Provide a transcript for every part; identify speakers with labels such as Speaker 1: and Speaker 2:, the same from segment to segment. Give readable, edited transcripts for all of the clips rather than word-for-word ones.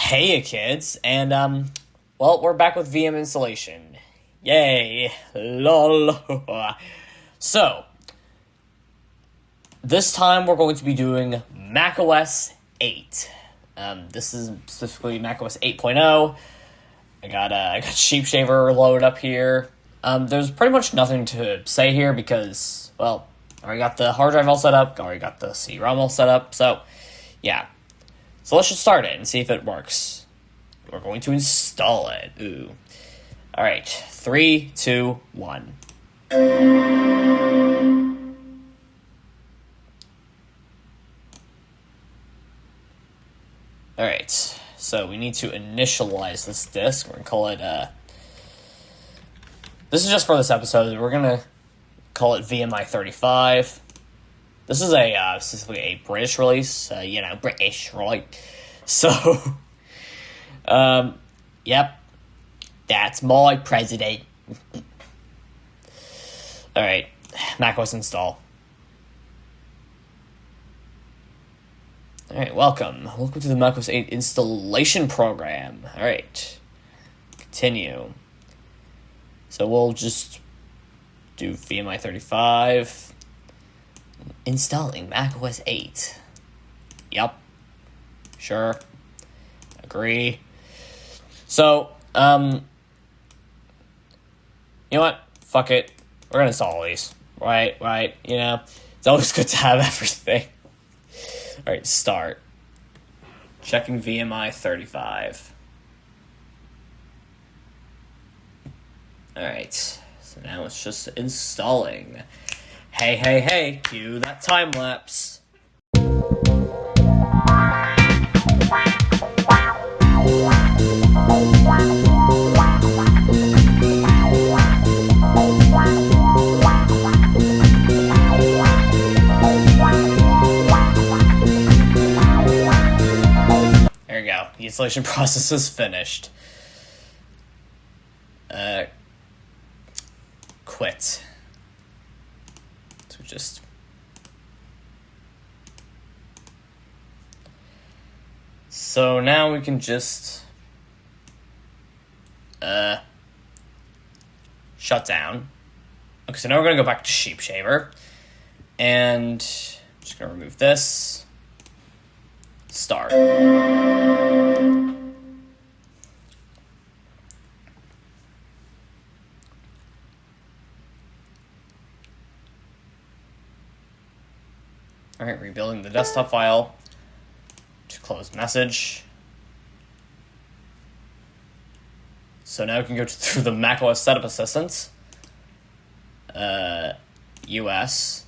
Speaker 1: Hey kids, and well, we're back with VM installation. Yay, lol. So, this time we're going to be doing macOS 8. This is specifically macOS 8.0. I got Sheep Shaver loaded up here. There's pretty much nothing to say here because, well, I already got the hard drive all set up, already got the CD-ROM all set up, so, yeah. So let's just start it and see if it works. We're going to install it. Ooh. Alright, 3, 2, 1. Alright, so we need to initialize this disk. We're going to call it, this is just for this episode. We're going to call it VMI35. This is specifically a British release, British, right? So, yep, that's my president. Alright, macOS install. Alright, welcome to the macOS 8 installation program. Alright, continue. So we'll just do VMI35. Installing macOS 8. Yep. Sure. Agree. So, you know what? Fuck it. We're gonna install these. Right, It's always good to have everything. Alright, start. Checking VMI35. Alright. So now it's just installing. Hey, cue that time lapse. There we go. The installation process is finished. Quit. So now we can just shut down. Okay, so now we're gonna go back to Sheep Shaver, and I'm just gonna remove this. Start. Alright, rebuilding the desktop file. To close message. So now we can go through the macOS setup assistance. US.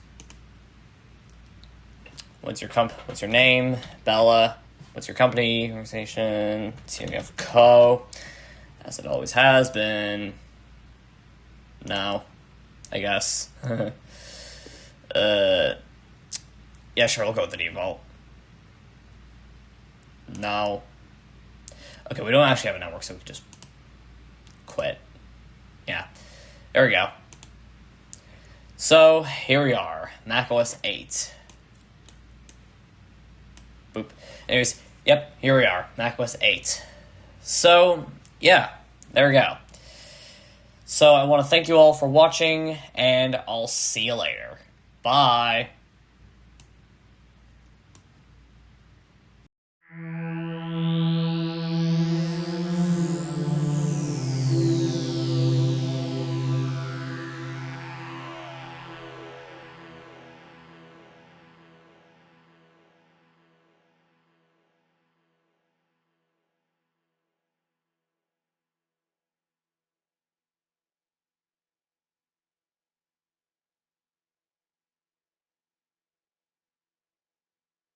Speaker 1: What's your name? Bella. What's your company, organization? CMF Co. As it always has been. No. I guess. Yeah, sure, we'll go with the default. No. Okay, we don't actually have a network, so we can just quit. Yeah. There we go. So, here we are. macOS 8. Boop. Anyways, yep, here we are. macOS 8. So, yeah, there we go. So, I want to thank you all for watching, and I'll see you later. Bye.